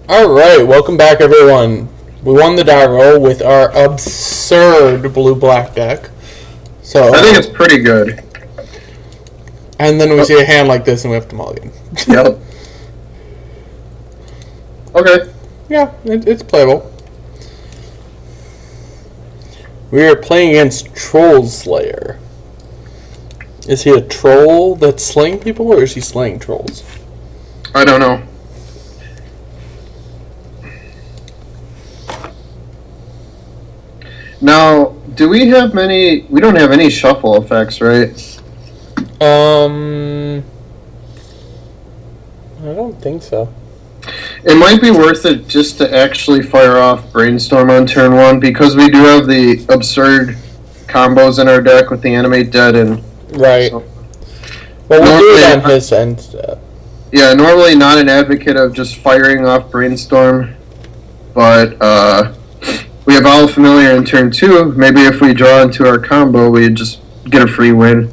Alright, welcome back everyone. We won the die roll with our absurd blue-black deck. So I think it's pretty good. And then we see a hand like this and we have to mulligan. Yep. Okay. Yeah, it's playable. We are playing against Troll Slayer. Is he a troll that's slaying people, or is he slaying trolls? I don't know. Now, do we have many... We don't have any shuffle effects, right? I don't think so. It might be worth it just to actually fire off Brainstorm on turn one, because we do have the absurd combos in our deck with the Animate Dead and... Right. So, well, we'll do it on his end. Yeah, normally not an advocate of just firing off Brainstorm, but we have Owl Familiar in turn two. Maybe if we draw into our combo, we just get a free win.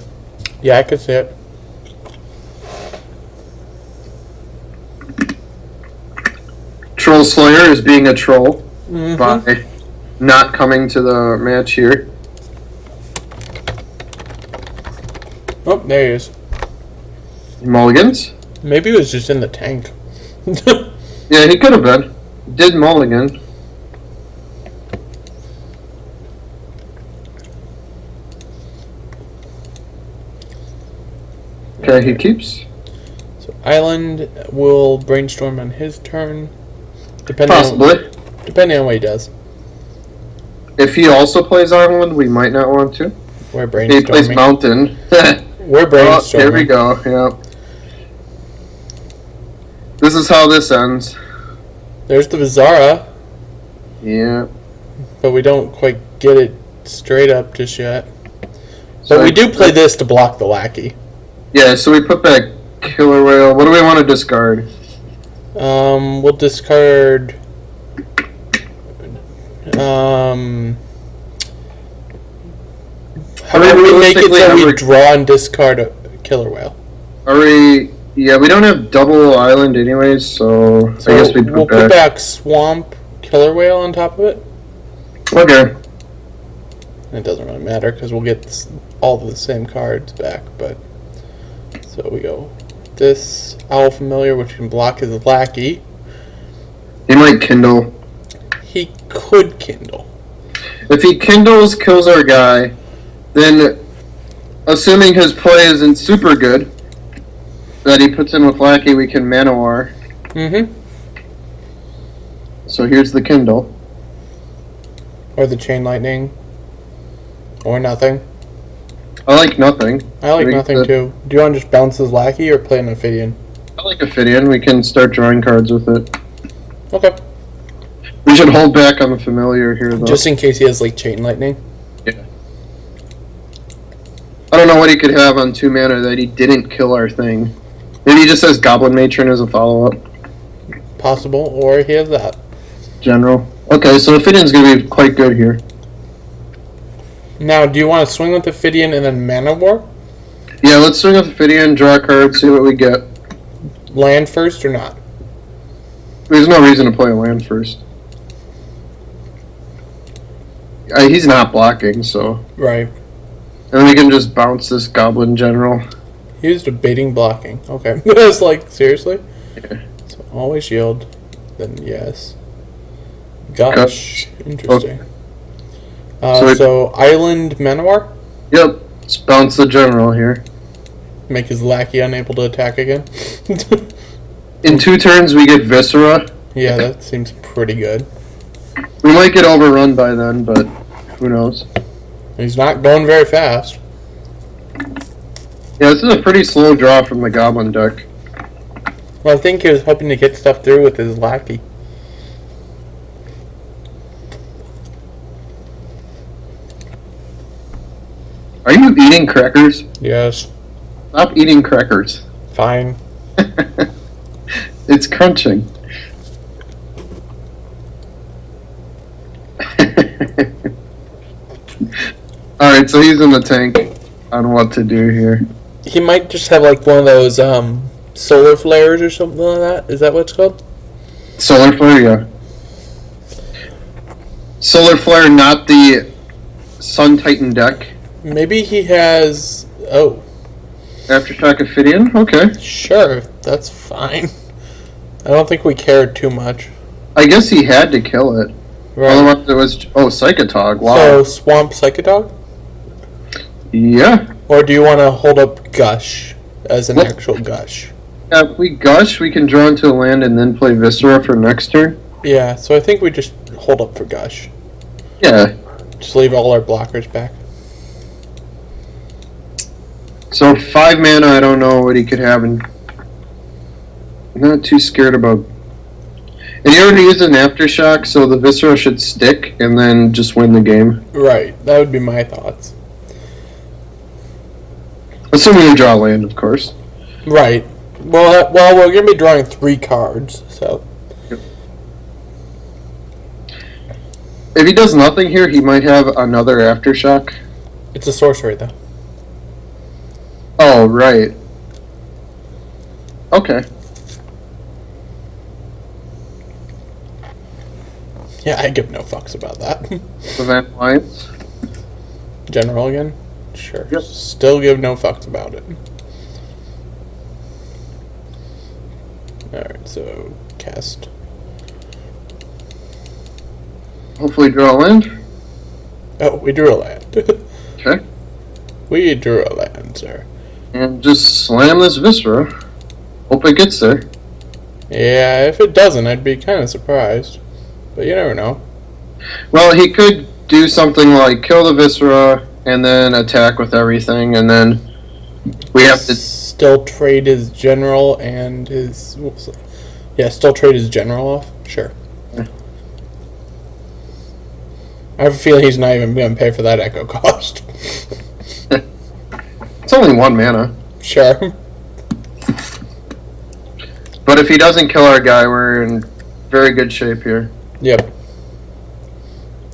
Yeah, I could see it. Troll Slayer is being a troll by not coming to the match here. Oh, there he is. Mulligans? Maybe he was just in the tank. Yeah, he could have been. Did mulligan. Okay, he keeps. So Island will brainstorm on his turn. Possibly. Depending on what he does. If he also plays Island, we might not want to. We're brainstorming. He plays Mountain. We're brainstorming. Oh, here we go, yeah. This is how this ends. There's the Vizara. Yeah. But we don't quite get it straight up just yet. So But we do play this to block the Lackey. Yeah, so we put back Killer Whale. What do we want to discard? We'll discard... How about we make it so we draw and discard a Killer Whale? Are we... Yeah, we don't have double island anyways, so I guess we'll put back Swamp Killer Whale on top of it. Okay. It doesn't really matter because we'll get all of the same cards back, but... So we go this Owl Familiar, which can block his Lackey. He might Kindle. He could Kindle. If he Kindles, kills our guy, then, assuming his play isn't super good, that he puts in with Lackey, we can Manowar. So here's the Kindle. Or the Chain Lightning. Or nothing. I like nothing. I like nothing too. Do you want to just bounce his Lackey or play an Ophidian? I like Ophidian. We can start drawing cards with it. Okay. We should hold back on the Familiar here, though. Just in case he has, like, Chain Lightning? Yeah. I don't know what he could have on 2 mana that he didn't kill our thing. Maybe he just has Goblin Matron as a follow-up. Possible, or he has that. General. Okay, so Ophidian's going to be quite good here. Now, do you want to swing with Ophidian and then Mana War? Yeah, let's swing with Ophidian, draw a card, see what we get. Land first or not? There's no reason to play a land first. He's not blocking, so... Right. And then we can just bounce this Goblin General. He was debating blocking. Okay. It's like, seriously? Yeah. So, always yield. Then yes. Gosh. Interesting. Okay. So Island Manowar? Yep. Let's bounce the General here. Make his Lackey unable to attack again? In 2 turns, we get Viscera. Yeah, that seems pretty good. We might get overrun by then, but who knows. He's not going very fast. Yeah, this is a pretty slow draw from the Goblin deck. Well, I think he was hoping to get stuff through with his Lackey. Are you eating crackers? Yes. Stop eating crackers. Fine. It's crunching. Alright, so he's in the tank on what to do here. He might just have like one of those solar flares or something like that. Is that what it's called? Solar Flare, yeah. Solar Flare, not the Sun Titan deck. Maybe he has... Oh, Aftershock Ophidian? Okay. sure, that's fine. I don't think we cared too much. I guess he had to kill it. Right. Otherwise it was... Oh, Psychotog, wow. So, Swamp Psychodog? Yeah. Or do you want to hold up Gush as an What? actual Gush? If we Gush, we can draw into a land and then play Viscera for next turn. Yeah, so I think we just hold up for Gush. Yeah. Just leave all our blockers back. So 5 mana, I don't know what he could have, and I'm not too scared about. And he already used an Aftershock, so the Viscera should stick and then just win the game. Right, that would be my thoughts. Assuming you draw land, of course. Right. Well, we're going to be drawing 3 cards, so... If he does nothing here, he might have another Aftershock. It's a sorcery, though. Oh, right. Okay. Yeah, I give no fucks about that. The Van Alliance. General again? Sure. Yep. Still give no fucks about it. Alright, so cast. Hopefully draw land. Oh, we drew a land. Okay. We drew a land, sir. And just slam this Viscera. Hope it gets there. Yeah, if it doesn't, I'd be kind of surprised. But you never know. Well, he could do something like kill the Viscera and then attack with everything, and then we have to... Still trade his general and his... Yeah, still trade his general off? Sure. Yeah. I have a feeling he's not even going to pay for that echo cost. It's only 1 mana. Sure. But if he doesn't kill our guy, we're in very good shape here. Yep.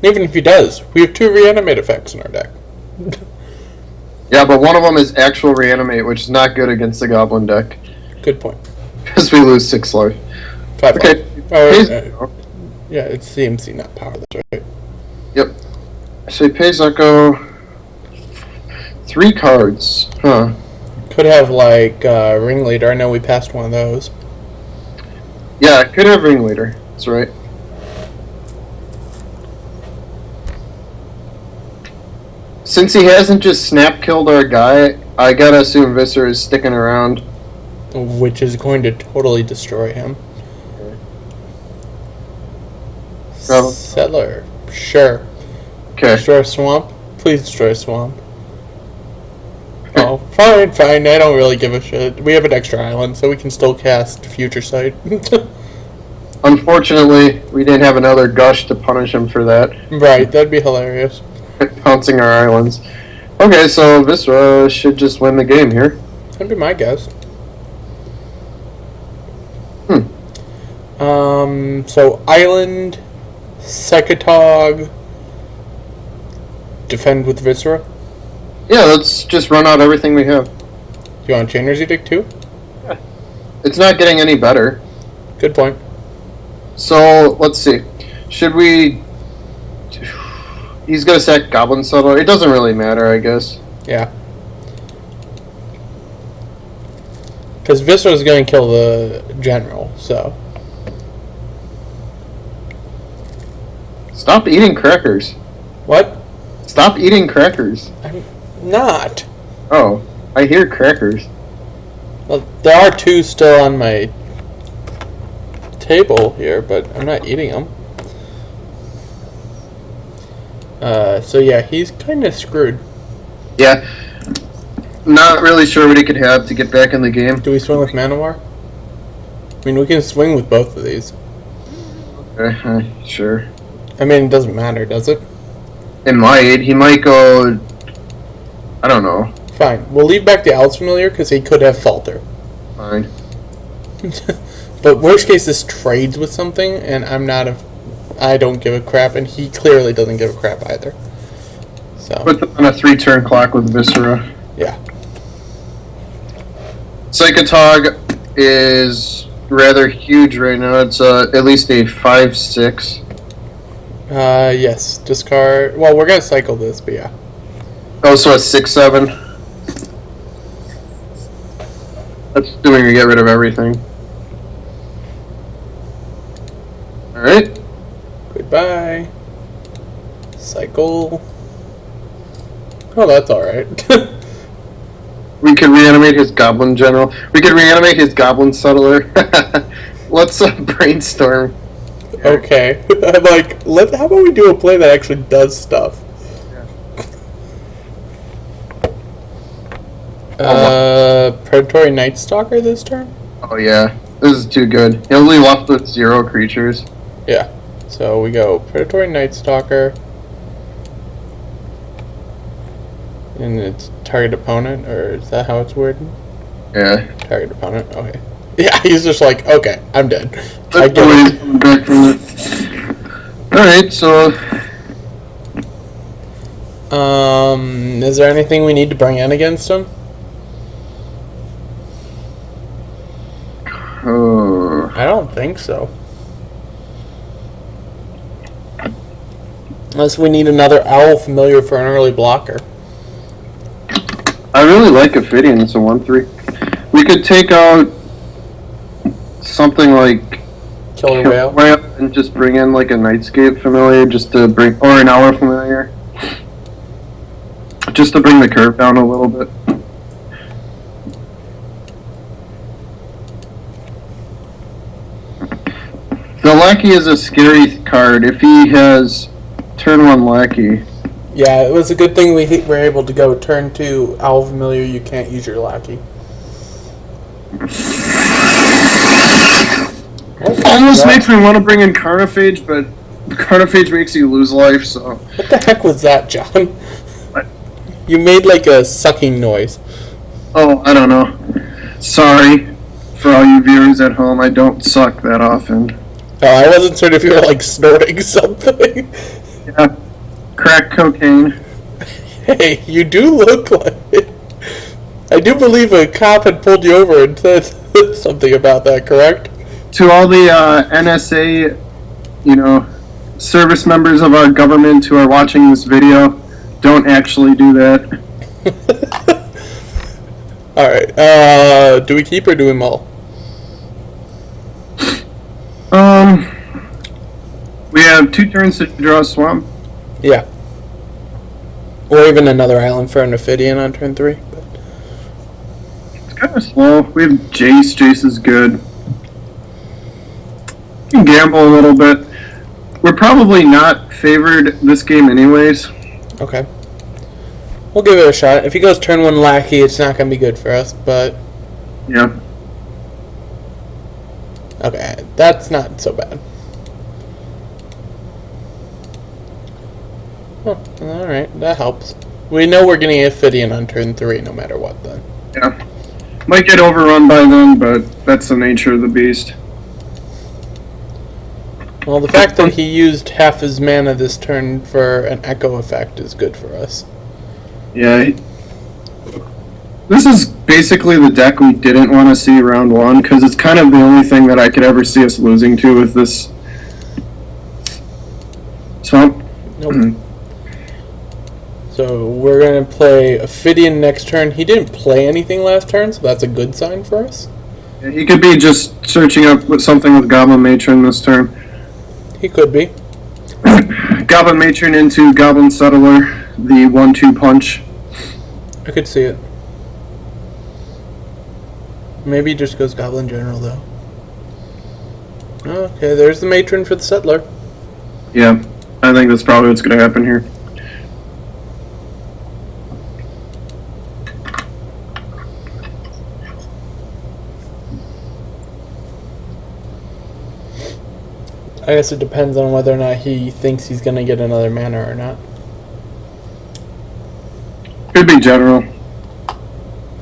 Even if he does, we have 2 reanimate effects in our deck. Yeah, but one of them is actual reanimate, which is not good against the Goblin deck. Good point. Because we lose 6 life. 5 Okay. yeah, it's CMC, not power. That's right. Yep. So he pays Echo 3 cards. Huh. Could have, like, Ringleader. I know we passed one of those. Yeah, it could have Ringleader. That's right. Since he hasn't just snap killed our guy, I gotta assume Visser is sticking around. Which is going to totally destroy him. Bravo. Settler. Sure. Okay. Destroy Swamp? Please destroy Swamp. Oh, fine, fine. I don't really give a shit. We have an extra island, so we can still cast Future Sight. Unfortunately, we didn't have another Gush to punish him for that. Right, that'd be hilarious. Pouncing our islands. Okay, so Viscera should just win the game here. That'd be my guess. So Island, Psychotog, defend with Viscera. Yeah, let's just run out everything we have. Do you want Chainer's Edict too? It's not getting any better. Good point. So, let's see. Should we... He's gonna sack Goblin Settler. It doesn't really matter, I guess. Yeah. Because Viscera's going to kill the general, so... Stop eating crackers. What? Stop eating crackers. I'm not. Oh, I hear crackers. Well, there are 2 still on my table here, but I'm not eating them. So yeah, he's kind of screwed. Yeah. Not really sure what he could have to get back in the game. Do we swing with Manowar? I mean, we can swing with both of these. Okay, sure. I mean, it doesn't matter, does it? It might. He might go... I don't know. Fine. We'll leave back the Owl's Familiar, because he could have Falter. Fine. But worst case, this trades with something, and I don't give a crap, and he clearly doesn't give a crap either. So. Put them on a 3-turn clock with Viscera. Yeah. Psychotog is rather huge right now. It's at least a 5/6. Yes. Discard. Well, we're gonna cycle this, but yeah. Also a 6/7. That's doing to get rid of everything. Alright. Goodbye. Cycle. Oh, that's alright. We could reanimate his Goblin General. We could reanimate his Goblin Settler. Let's brainstorm. Okay. I'm like, how about we do a play that actually does stuff? Predatory Night Stalker this turn? Oh yeah, this is too good. He'll be left with 0 creatures. Yeah. So we go Predatory Night Stalker. And it's target opponent, or is that how it's worded? Yeah. Target opponent, okay. Yeah, he's just like, okay, I'm dead. I That's get always it. coming back from it. Alright, so Is there anything we need to bring in against him? I don't think so. Unless we need another Owl Familiar for an early blocker. I really like Ophidian, it's a 1/3. We could take out something like Killer Whale. Whale and just bring in like a Nightscape Familiar just to bring, or an Owl Familiar. Just to bring the curve down a little bit. The Lackey is a scary card. If he has turn 1 Lackey. Yeah, it was a good thing we were able to go turn 2 Owl Familiar, you can't use your Lackey. Almost makes me want to bring in Carnophage, but Carnophage makes you lose life, so... What the heck was that, John? What? You made like a sucking noise. Oh, I don't know. Sorry for all you viewers at home, I don't suck that often. Oh, I wasn't certain if you were like snorting something. Yeah. Crack cocaine. Hey, you do look like it. I do believe a cop had pulled you over and said something about that, correct? To all the NSA, service members of our government who are watching this video, don't actually do that. Alright, do we keep or do we mull? We have 2 turns to draw a swamp. Yeah. Or even another island for an Ophidian on turn 3. But It's kind of slow. We have Jace. Jace is good. You can gamble a little bit. We're probably not favored this game anyways. okay. We'll give it a shot. If he goes turn 1 Lackey, it's not going to be good for us, but... Yeah. Okay, that's not so bad. Oh, alright, that helps. We know we're getting Ophidian on turn 3 no matter what then. Yeah. Might get overrun by then, but that's the nature of the beast. Well, the fact that he used half his mana this turn for an Echo effect is good for us. Yeah. This is basically the deck we didn't want to see round 1, because it's kind of the only thing that I could ever see us losing to with this swamp. Nope. So we're going to play Ophidian next turn. He didn't play anything last turn, so that's a good sign for us. Yeah, he could be just searching up with something with Goblin Matron this turn. He could be. Goblin Matron into Goblin Settler, the 1-2 punch. I could see it. Maybe he just goes Goblin General, though. Okay, there's the Matron for the Settler. Yeah, I think that's probably what's going to happen here. I guess it depends on whether or not he thinks he's going to get another mana or not. Could be general.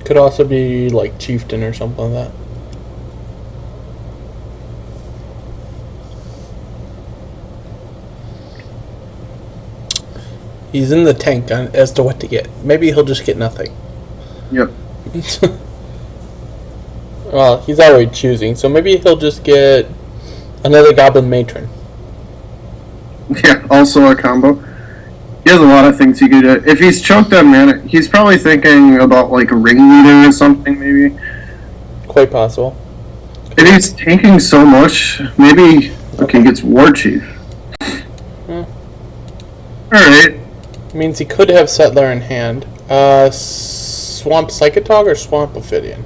Could also be like Chieftain or something like that. He's in the tank as to what to get. Maybe he'll just get nothing. Yep. Well, he's already choosing, so maybe he'll just get another Goblin Matron. Yeah, also a combo. He has a lot of things he could do. If he's choked on mana, he's probably thinking about like a Ringleader or something, maybe. Quite possible. If he's tanking so much, maybe he gets War Chief. Alright. Means he could have Settler in hand. Swamp Psychotog or Swamp Ophidian?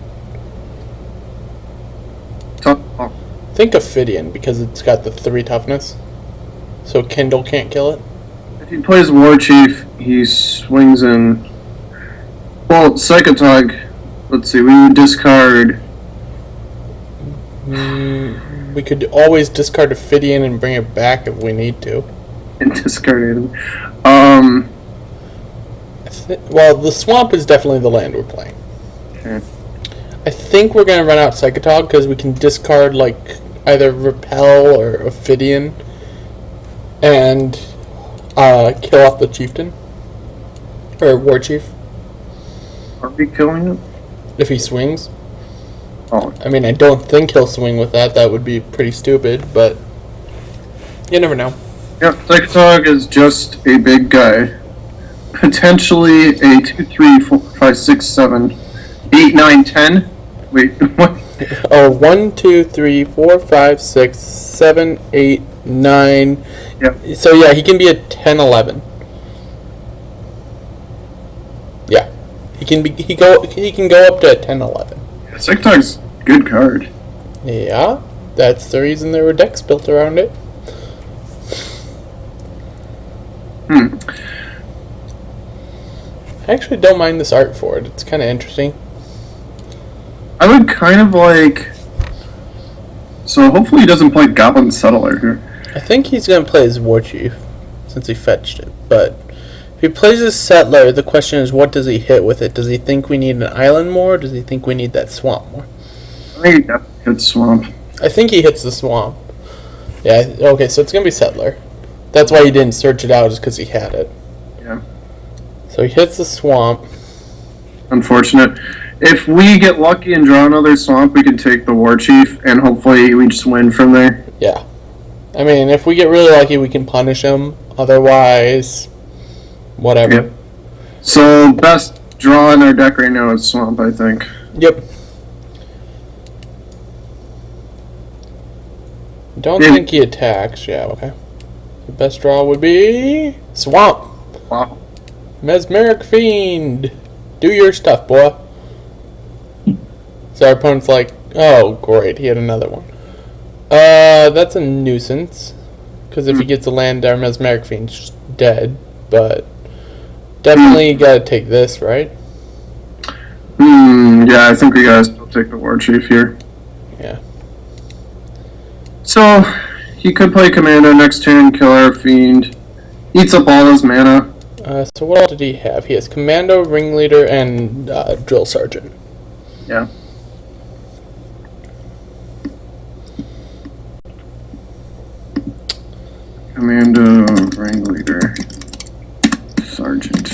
Think Ophidian because it's got the 3 toughness. So Kindle can't kill it. If he plays War Chief, he swings in. Well, Psychotog, let's see, we would discard. We could always discard Ophidian and bring it back if we need to. And discard it. Well, the swamp is definitely the land we're playing. Okay. I think we're gonna run out Psychotog because we can discard like either Repel or Ophidian and kill off the chieftain or war chief. Are we killing him? If he swings. Oh. I mean, I don't think he'll swing with that. That would be pretty stupid, but you never know. Yep, Psychotog is just a big guy. Potentially a 2, 3, 4, 5, 6, 7, 8, 9, 10. Wait, what? Oh, 1, 2, 3, 4, 5, 6, 7, 8, 9. Yep. So yeah, he can be a 10, 11. Yeah, he can go up to a 10, 11. Psychotog's a good card. Yeah, that's the reason there were decks built around it. I actually don't mind this art for it. It's kind of interesting. I would kind of like. So hopefully he doesn't play Goblin Settler here. I think he's going to play his War Chief since he fetched it. But if he plays his Settler, the question is what does he hit with it? Does he think we need an island more? Or does he think we need that swamp more? I think he definitely hits Swamp. I think he hits the swamp. Yeah, okay, so it's going to be Settler. That's why he didn't search it out, is because he had it. Yeah. So he hits the swamp. Unfortunate. If we get lucky and draw another swamp, we can take the War Chief, and hopefully we just win from there. Yeah. I mean, if we get really lucky, we can punish him. Otherwise, whatever. Yep. So, best draw in our deck right now is Swamp, I think. Yep. Don't think he attacks. Yeah, okay. The best draw would be Swamp. Wow. Mesmeric Fiend. Do your stuff, boy. So our opponent's like, oh, great, he had another one. That's a nuisance. Because if he gets a land, our Mesmeric Fiend's just dead. But definitely gotta take this, right? Yeah, I think we gotta still take the War Chief here. Yeah. So, he could play Commando next turn, kill our Fiend. Eats up all his mana. So what else did he have? He has Commando, Ringleader, and Drill Sergeant. Yeah. Commando, Ringleader, Sergeant.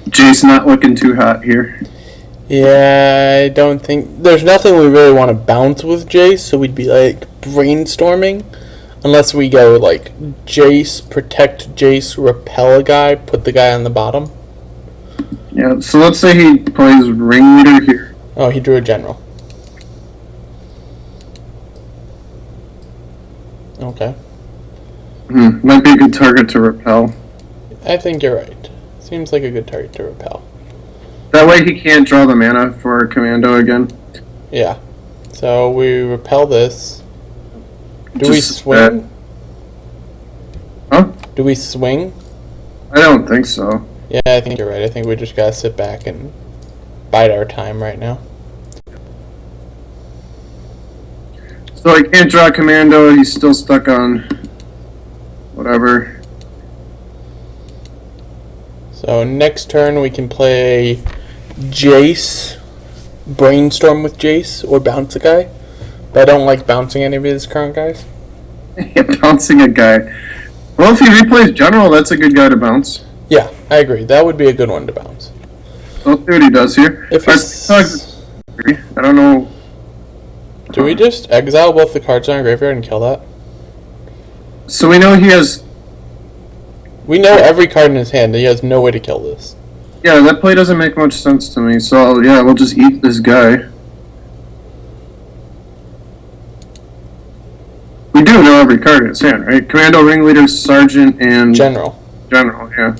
Jace not looking too hot here. Yeah, I don't think... There's nothing we really want to bounce with Jace, so we'd be, like, brainstorming. Unless we go, like, Jace, protect Jace, repel a guy, put the guy on the bottom. Yeah, so let's say he plays Ringleader here. Oh, he drew a general. Okay. Might be a good target to repel. I think you're right. Seems like a good target to repel. That way he can't draw the mana for Commando again. Yeah. So we repel this. Do we swing? Huh? Do we swing? I don't think so. Yeah, I think you're right. I think we just gotta sit back and bide our time right now. So he can't draw Commando, he's still stuck on whatever. So next turn we can play Jace, brainstorm with Jace, or bounce a guy. But I don't like bouncing any of his current guys. Bouncing a guy. Well, if he replays General, that's a good guy to bounce. Yeah, I agree. That would be a good one to bounce. We'll see what he does here. If I don't know. Do we just exile both the cards in our graveyard and kill that? So we know he has. We know every card in his hand. He has no way to kill this. Yeah, that play doesn't make much sense to me. So yeah, we'll just eat this guy. We do know every card in his hand, right? Commando, Ringleader, Sergeant, and General. General, yeah.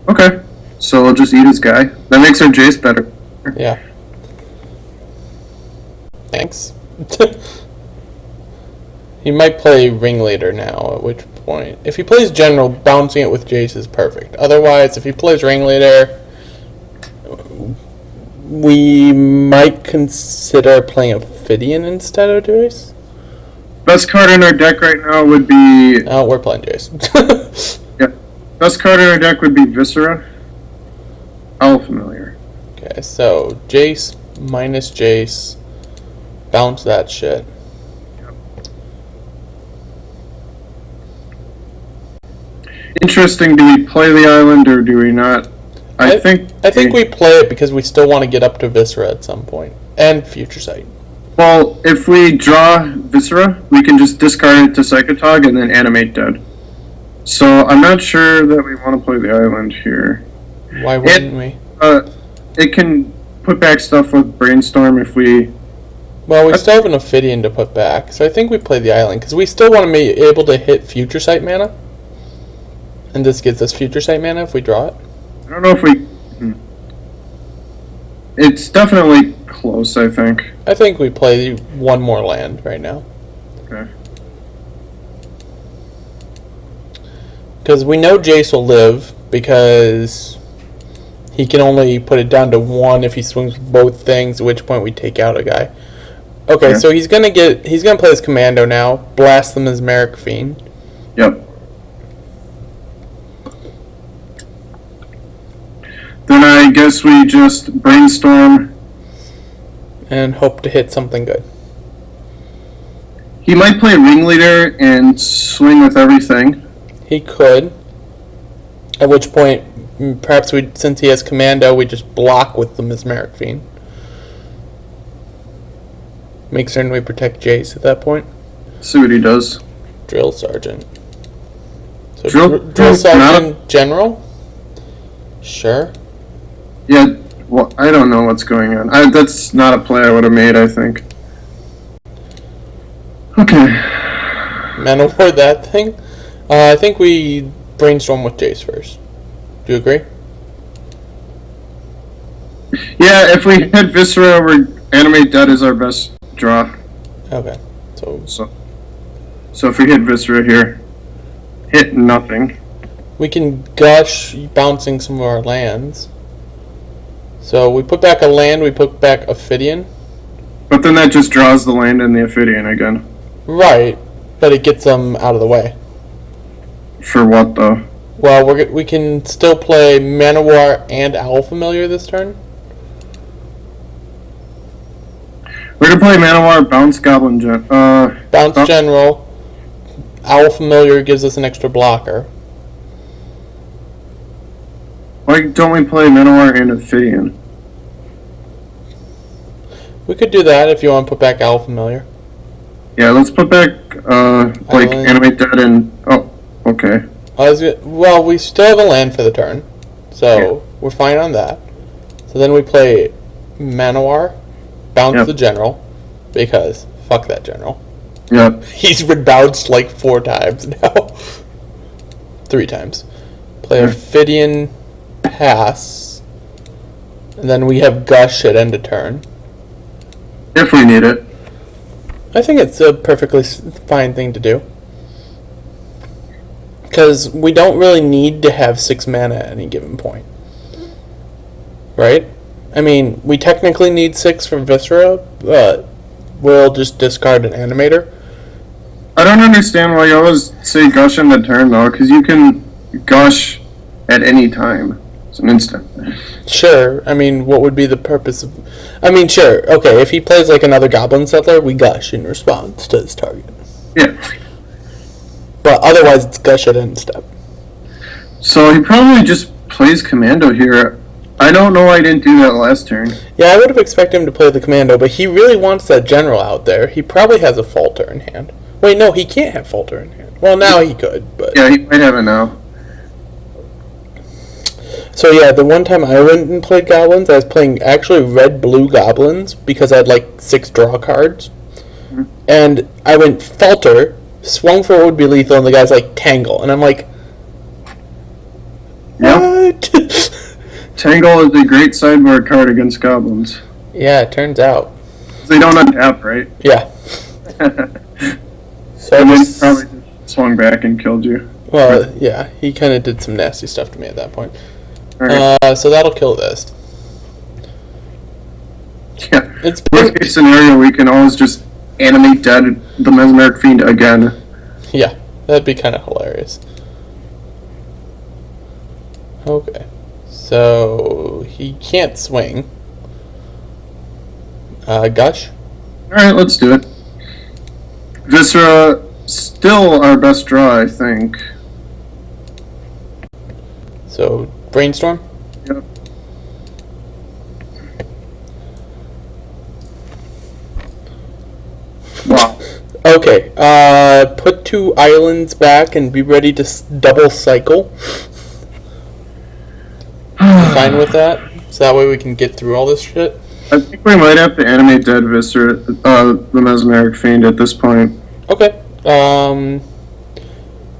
Okay, so we'll just eat his guy. That makes our Jace better. Yeah. Thanks. He might play Ringleader now, at which point... If he plays General, bouncing it with Jace is perfect. Otherwise, if he plays Ringleader, we might consider playing Ophidian instead of Jace. Best card in our deck right now would be... Oh, we're playing Jace. Yeah. Best card in our deck would be Viscera. Owl Familiar. Okay, so Jace minus Jace. Bounce that shit. Interesting, do we play the island or do we not? I think we play it because we still want to get up to Viscera at some point. And Future Sight. Well, if we draw Viscera, we can just discard it to Psychotog and then animate dead. So I'm not sure that we want to play the island here. Why wouldn't we? It can put back stuff with Brainstorm if we... Well, we still have an Ophidian to put back, so I think we play the island, because we still want to be able to hit Future Sight mana. And this gives us Future Sight mana if we draw it. I don't know if we... It's definitely close, I think. I think we play one more land right now. Okay. Because we know Jace will live, because he can only put it down to 1 if he swings both things, at which point we take out a guy. Okay, so he's gonna play his Commando now, blast the Mesmeric Fiend. Yep. Then I guess we just Brainstorm. And hope to hit something good. He might play Ringleader and swing with everything. He could. At which point, perhaps since he has Commando, we just block with the Mesmeric Fiend. Make certain we protect Jace at that point. See what he does. Drill Sergeant. So Drill Sergeant General? Sure. Yeah, well, I don't know what's going on. That's not a play I would have made, I think. Okay. Mana War that thing? I think we Brainstorm with Jace first. Do you agree? Yeah, if we hit Viscera, Animate Dead is our best draw. Okay. So if we hit Viscera here, hit nothing. We can gush bouncing some of our lands. So we put back a land, we put back Ophidian. But then that just draws the land and the Ophidian again. Right, but it gets them out of the way. For what though? Well, we can still play Mana War and Owl Familiar this turn. We're gonna play Mana War, Bounce Goblin Bounce General. Owl Familiar gives us an extra blocker. Why don't we play Mana War and Ophidian? We could do that if you want to put back Owl Familiar. Yeah, let's put back Animate Dead and okay. Well, we still have a land for the turn, so we're fine on that. So then we play Mana War, bounce the General, because fuck that General. Yep. He's been bounced like 4 times now. 3 times. Play Ophidian, pass, and then we have Gush at end of turn. If we need it. I think it's a perfectly fine thing to do. Because we don't really need to have 6 mana at any given point. Right? I mean, we technically need 6 for Viscera, but we'll just discard an Animator. I don't understand why you always say Gush in the turn, though, because you can Gush at any time. It's an instant. Sure. I mean, what would be the purpose of... I mean, sure. Okay, if he plays like another Goblin Settler, we Gush in response to his target. Yeah. But otherwise, it's Gush at end step. So he probably just plays Commando here. I don't know why I didn't do that last turn. Yeah, I would have expected him to play the commando, but he really wants that general out there. He probably has a falter in hand. Wait, no, he can't have falter in hand. Well, now he could, but... Yeah, he might have it now. So yeah, the one time I went and played goblins, I was playing actually red-blue goblins because I had like 6 draw cards. Mm-hmm. And I went falter, swung for what would be lethal, and the guy's like tangle. And I'm like... What? Yep. Tangle is a great sideboard card against goblins. Yeah, it turns out. They don't untap, right? Yeah. So and then he probably just swung back and killed you. Well, yeah, he kind of did some nasty stuff to me at that point. Right. So that'll kill this. Yeah. It's worst case scenario, we can always just animate dead the Mesmeric Fiend again. Yeah, that'd be kind of hilarious. Okay. So, he can't swing. Gush? Alright, let's do it. Viscera, still our best draw, I think. So, Brainstorm? Yep. Wow. Okay, put 2 islands back and be ready to double cycle. Fine with that? So that way we can get through all this shit? I think we might have to animate dead Viscera, the Mesmeric Fiend at this point. Okay.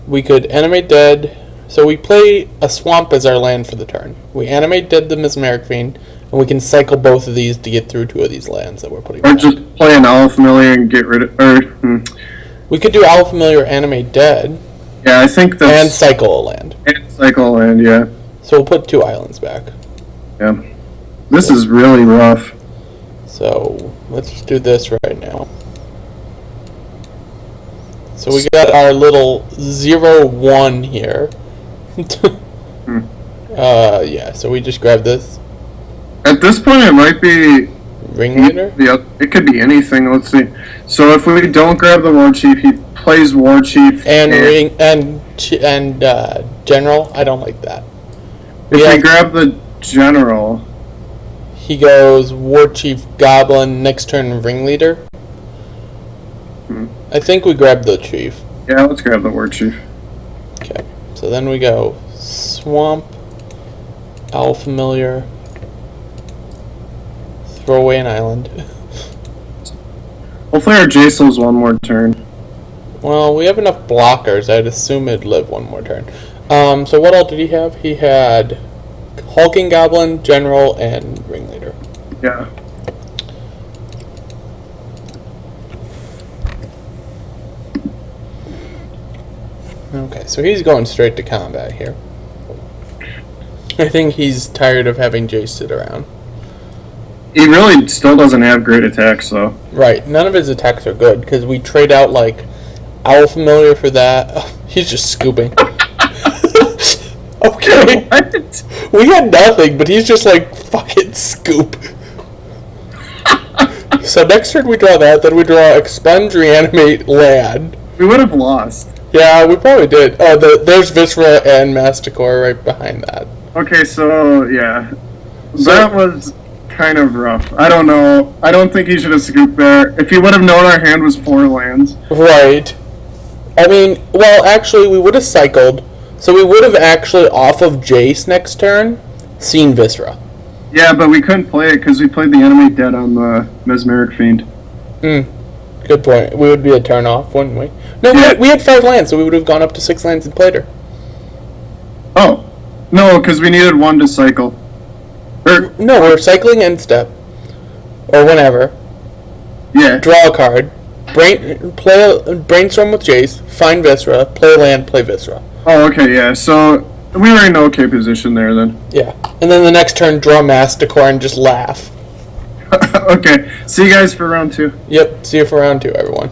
We could animate dead. So we play a swamp as our land for the turn. We animate dead the Mesmeric Fiend, and we can cycle both of these to get through 2 of these lands that we're putting Or down. just play an Owl Familiar and get rid of... We could do Owl Familiar, animate dead, Yeah, I think that's... and cycle a land. And cycle land, yeah. So we'll put 2 islands back. Yeah. This is really rough. So let's just do this right now. So we got our little 0-1 here. Yeah, so we just grab this. At this point, it might be... Ringleader? Yeah, it could be anything. Let's see. So if we don't grab the War Chief, he plays War Chief And General? I don't like that. If we grab the General... He goes War Chief, Goblin, next turn Ringleader. I think we grab the Chief. Yeah, let's grab the War Chief. Okay, so then we go Swamp, Owl Familiar, throw away an island. Hopefully our Jace lives one more turn. Well, we have enough blockers, I'd assume it'd live one more turn. So what all did he have? He had Hulking Goblin, General, and Ringleader. Yeah. Okay, so he's going straight to combat here. I think he's tired of having Jace sit around. He really still doesn't have great attacks, though. Right, none of his attacks are good, because we trade out, like, Owl Familiar for that. Oh, he's just scooping. Okay. What? We had nothing, but he's just like, fuck it, scoop. So next turn we draw that, then we draw Expunge, Reanimate, Land. We would have lost. Yeah, we probably did. Oh, there's Viscera and Masticore right behind that. Okay, so, yeah. That was kind of rough. I don't know. I don't think he should have scooped there. If he would have known our hand was 4 lands. Right. I mean, well, actually, we would have cycled. So we would have actually, off of Jace next turn, seen Viscera. Yeah, but we couldn't play it because we played the Animate Dead on the Mesmeric Fiend. Good point. We would be a turn off, wouldn't we? No, Yeah. we had 5 lands, so we would have gone up to 6 lands and played her. Oh. No, because we needed 1 to cycle. No, we're cycling end step. Or whenever. Yeah. Draw a card. Brainstorm with Jace. Find Viscera. Play land, play Viscera. Oh, okay, yeah. So we were in an okay position there then. Yeah. And then the next turn, draw Masticore and just laugh. Okay. See you guys for round 2. Yep. See you for round 2, everyone.